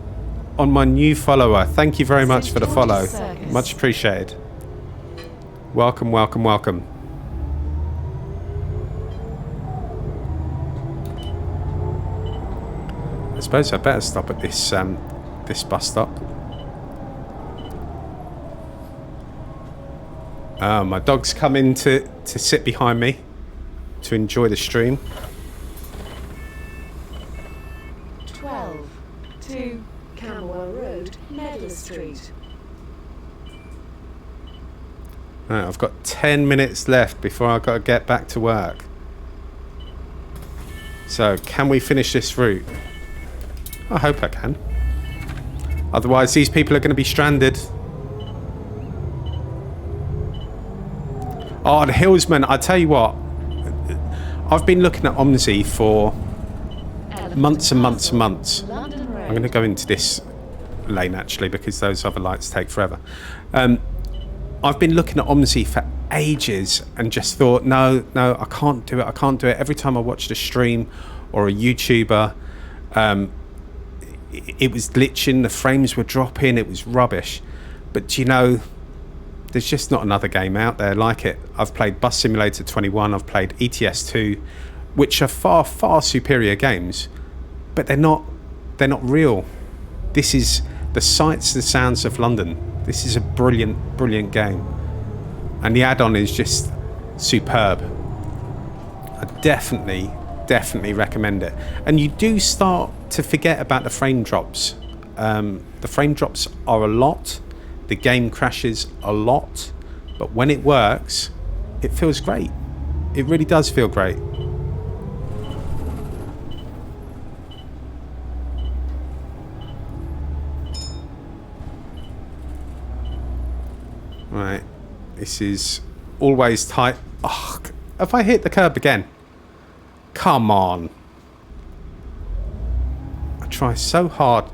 on my new follower. Thank you very much for the follow. Much appreciated. Welcome, welcome, welcome. I suppose I better stop at this this bus stop. My dog's come in to sit behind me to enjoy the stream. 12 to Camberwell Road, Medlar Street. Right, I've got 10 minutes left before I've got to get back to work. So, can we finish this route? I hope I can. Otherwise, these people are going to be stranded. Oh, the Hillsman, I tell you what. I've been looking at Omsi for months and months and months. I'm going to go into this lane, actually, because those other lights take forever. I've been looking at Omsi for ages and just thought, no, I can't do it. I can't do it. Every time I watched a stream or a YouTuber, it was glitching, the frames were dropping, it was rubbish. But you know, there's just not another game out there like it. I've played Bus Simulator 21, I've played ETS 2, which are far, far superior games, but they're not real. This is the sights and sounds of London. This is a brilliant, brilliant game. And the add-on is just superb. I definitely recommend it. And you do start to forget about the frame drops. The frame drops are a lot. The game crashes a lot. But when it works, it feels great. It really does feel great. Right. This is always tight. Oh, have I hit the curb again? Come on. I try so hard.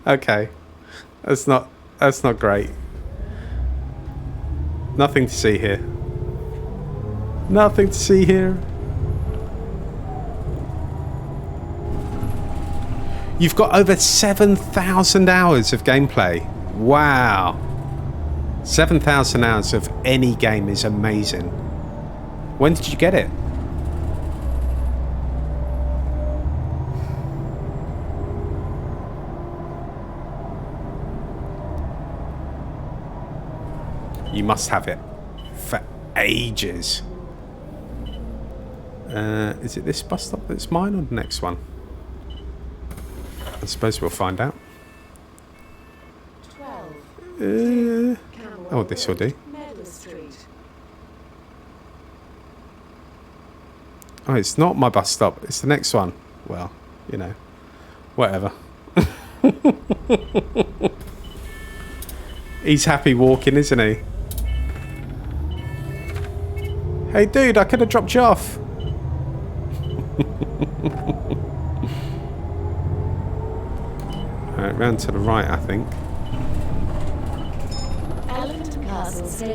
Okay. That's not great. Nothing to see here. Nothing to see here. You've got over 7,000 hours of gameplay. Wow. 7,000 hours of any game is amazing. When did you get it? You must have it for ages. Is it this bus stop that's mine or the next one? I suppose we'll find out. 12. Oh, this will do. Medlar Street. Oh, it's not my bus stop. It's the next one. Well, you know, whatever. He's happy walking, isn't he? Hey, dude, I could have dropped you off. Alright, round to the right, I think.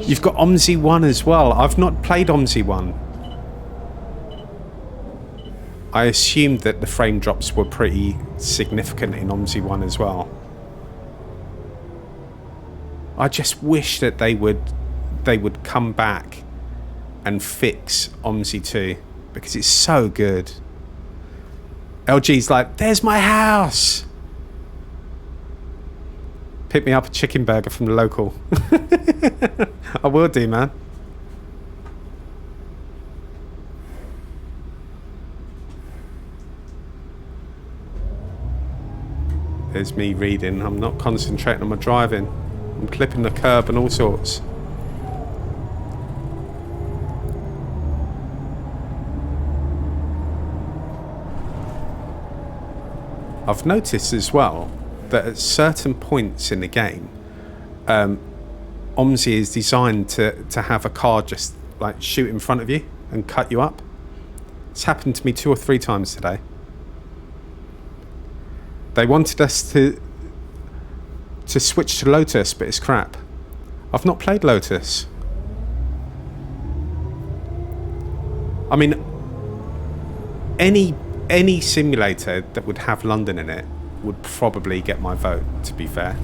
You've got Omsi 1 as well. I've not played Omsi 1. I assumed that the frame drops were pretty significant in Omsi 1 as well. I just wish that they would come back and fix Omsi 2 because it's so good. LG's like, there's my house. Pick me up a chicken burger from the local. I will do, man. There's me reading. I'm not concentrating on my driving. I'm clipping the curb and all sorts. I've noticed as well that at certain points in the game, Omsi is designed to have a car just like shoot in front of you and cut you up. It's happened to me 2 or 3 times today. They wanted us to switch to Lotus, but it's crap. I've not played Lotus. I mean, any simulator that would have London in it would probably get my vote, to be fair.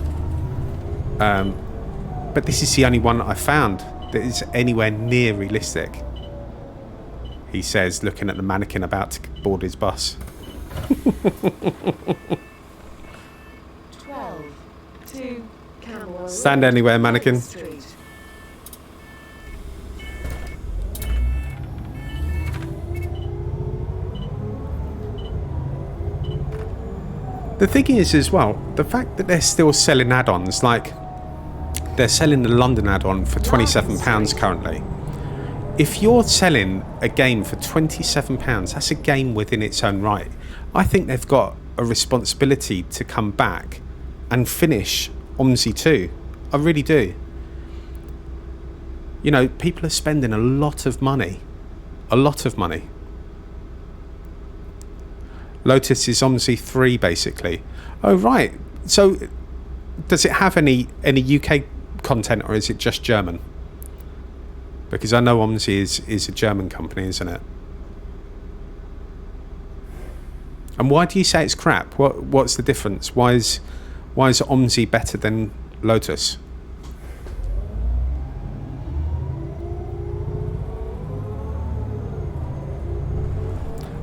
But this is the only one that I found that is anywhere near realistic. He says, looking at the mannequin about to board his bus. 12 to Camberwell. Stand anywhere, mannequin. Street. The thing is as well, the fact that they're still selling add-ons, like they're selling the London add-on for £27 currently. If you're selling a game for £27, that's a game within its own right. I think they've got a responsibility to come back and finish Omsi 2. I really do. You know, people are spending a lot of money. A lot of money. Lotus is Omsi 3, basically. Oh, right. So, does it have any UK content, or is it just German? Because I know Omsi is a German company, isn't it? And why do you say it's crap? What's the difference? Why is Omsi better than Lotus?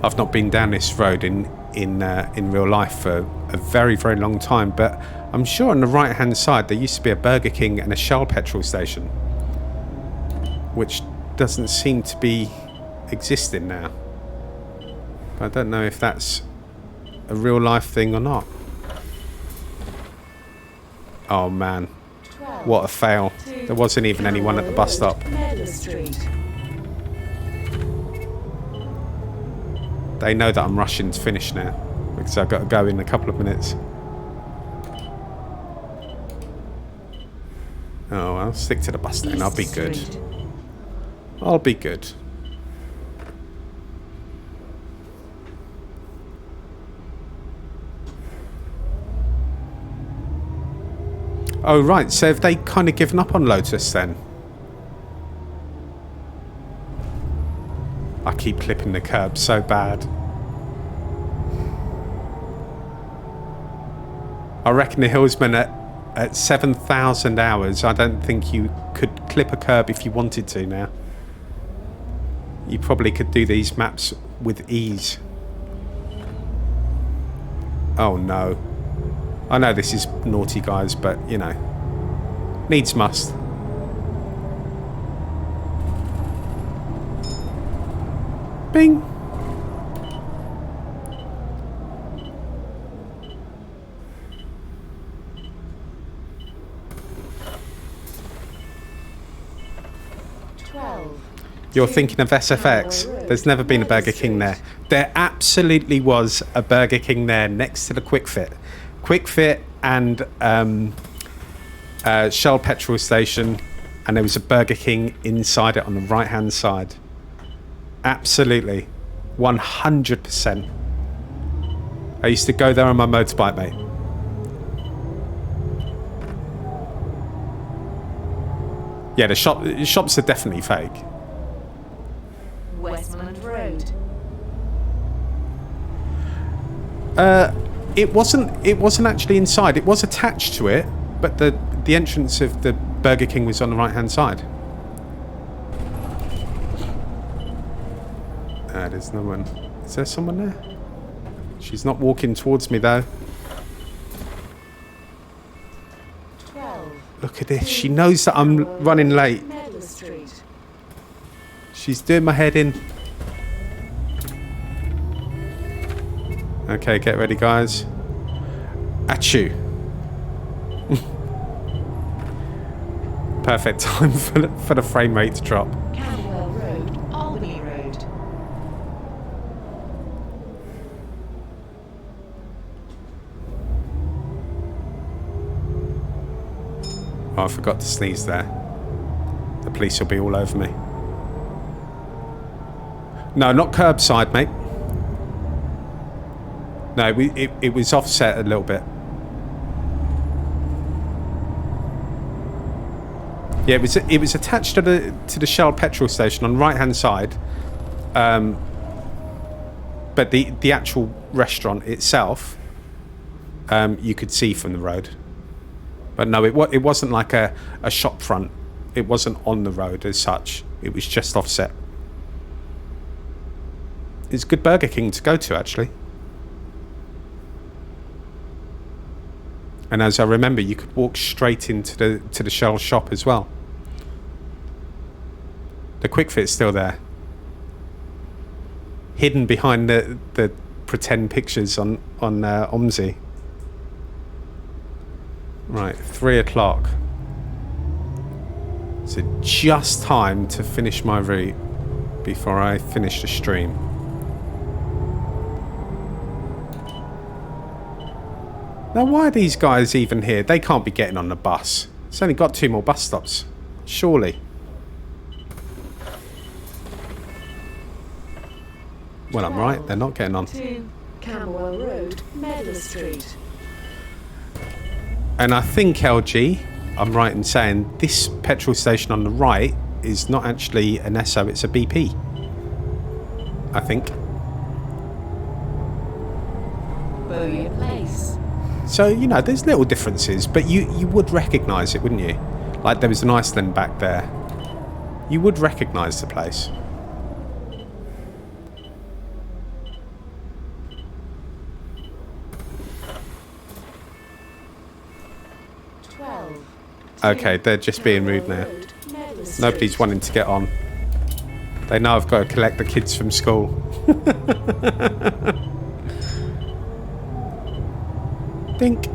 I've not been down this road in real life for a very, very long time, but I'm sure on the right hand side there used to be a Burger King and a Shell petrol station, which doesn't seem to be existing now. But I don't know if that's a real life thing or not. Oh man, what a fail. There wasn't even anyone at the bus stop. They know that I'm rushing to finish now because I've got to go in a couple of minutes. Oh, I'll stick to the bus lane. I'll be good. I'll be good. Oh, right. So have they kind of given up on Lotus then? I keep clipping the curb so bad. I reckon the Hillsman at 7,000 hours, I don't think you could clip a curb if you wanted to now. You probably could do these maps with ease. Oh no. I know this is naughty, guys, but you know, needs must. Bing. You're thinking of SFX. There's never been a Burger King there. There absolutely was a Burger King there next to the Quick Fit. Quick Fit and Shell petrol station, and there was a Burger King inside it on the right hand side. Absolutely. 100%. I used to go there on my motorbike, mate. Yeah, the shops are definitely fake. Westmoreland Road. It wasn't actually inside. It was attached to it, but the the entrance of the Burger King was on the right-hand side. There's no one. Is there someone there? She's not walking towards me, though. 12. Look at this. She knows that I'm running late. She's doing my head in. Okay, get ready, guys. Achoo. Perfect time for the frame rate to drop. Camberwell Road, Albany Road. Oh, I forgot to sneeze there. The police will be all over me. No, not curbside, mate. No, it was offset a little bit. Yeah, it was attached to the Shell petrol station on the right hand side, but the actual restaurant itself, you could see from the road. But no, it wasn't like a shop front. It wasn't on the road as such. It was just offset. It's a good Burger King to go to, actually. And as I remember, you could walk straight into the Shell shop as well. The Quick Fit's still there, hidden behind the pretend pictures on Omsi. Right, 3 o'clock. So just time to finish my route before I finish the stream. Now, why are these guys even here? They can't be getting on the bus. It's only got 2 more bus stops. Surely. Well, I'm right. They're not getting on. 2 Camberwell Road, Medlar Street. And I think, LG, I'm right in saying this petrol station on the right is not actually an Esso, it's a BP. I think. Bowyer Place. So, you know, there's little differences, but you would recognise it, wouldn't you? Like there was an Iceland back there. You would recognise the place. Okay, they're just being rude now. Nobody's wanting to get on. They know I've got to collect the kids from school. Dink.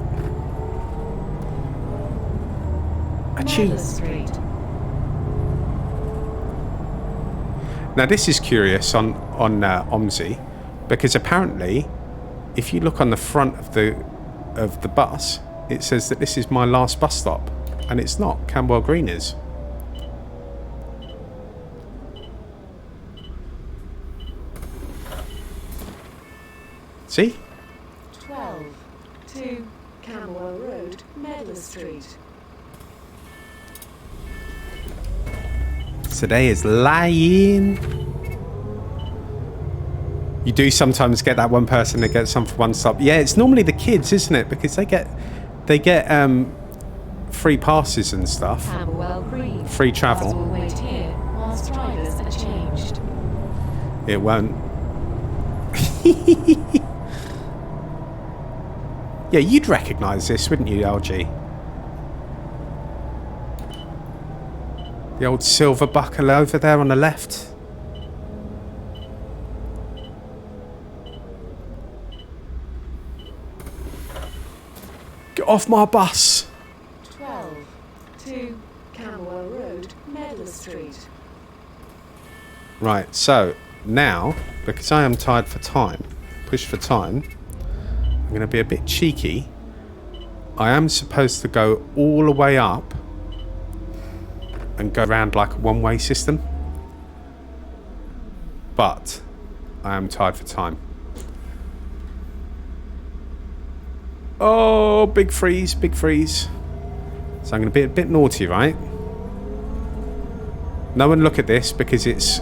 Achoo. Now this is curious on Omsi, because apparently, if you look on the front of the bus, it says that this is my last bus stop. And it's not. Camberwell Green is. See? 12 2 Camberwell Road, Medlar Street. Today is lying. You do sometimes get that one person that gets some for one stop. Yeah, it's normally the kids, isn't it? Because they get free passes and stuff. Camberwell Green. Free travel. Will wait here whilst drivers are changed. It won't. Yeah, you'd recognise this, wouldn't you, LG? The old silver buckle over there on the left. Get off my bus. 12 2 Camberwell Road, Medlar Street. Right, so now, because I am tired for time, pushed for time, I'm going to be a bit cheeky. I am supposed to go all the way up and go around like a one-way system. But I am tired for time. Oh, big freeze, big freeze. So I'm going to be a bit naughty, right? No one look at this because it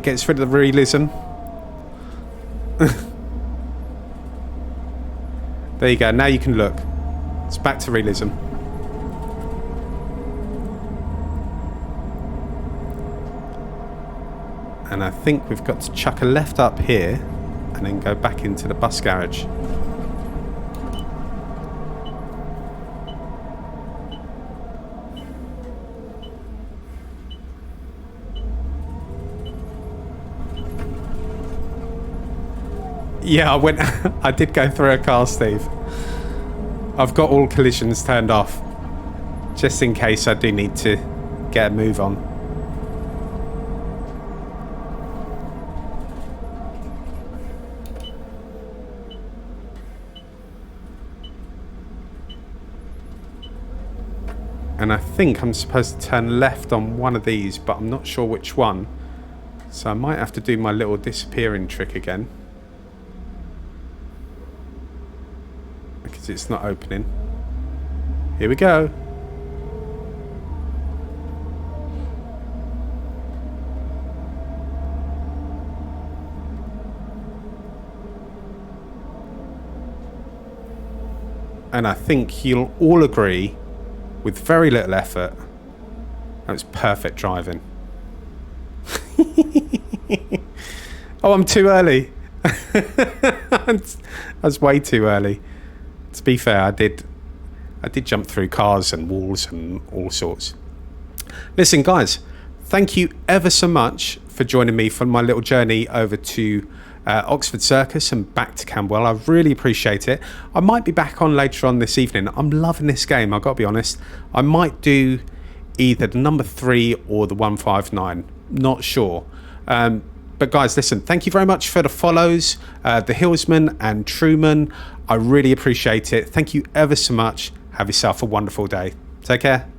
gets rid of the realism. There you go. Now you can look. It's back to realism. And I think we've got to chuck a left up here and then go back into the bus garage. Yeah, I did go through a car, Steve. I've got all collisions turned off, just in case I do need to get a move on. And I think I'm supposed to turn left on one of these, but I'm not sure which one. So I might have to do my little disappearing trick again. Because it's not opening. Here we go. And I think you'll all agree, with very little effort, that was perfect driving. Oh, I'm too early. I was way too early. To be fair, I did jump through cars and walls and all sorts. Listen, guys, thank you ever so much for joining me for my little journey over to Oxford Circus and back to Camberwell. I really appreciate it. I might be back on later on this evening. I'm loving this game, I've got to be honest. I might do either the number 3 or the 159. Not sure. But guys, listen, thank you very much for the follows, the Hillsman and Truman. I really appreciate it. Thank you ever so much. Have yourself a wonderful day. Take care.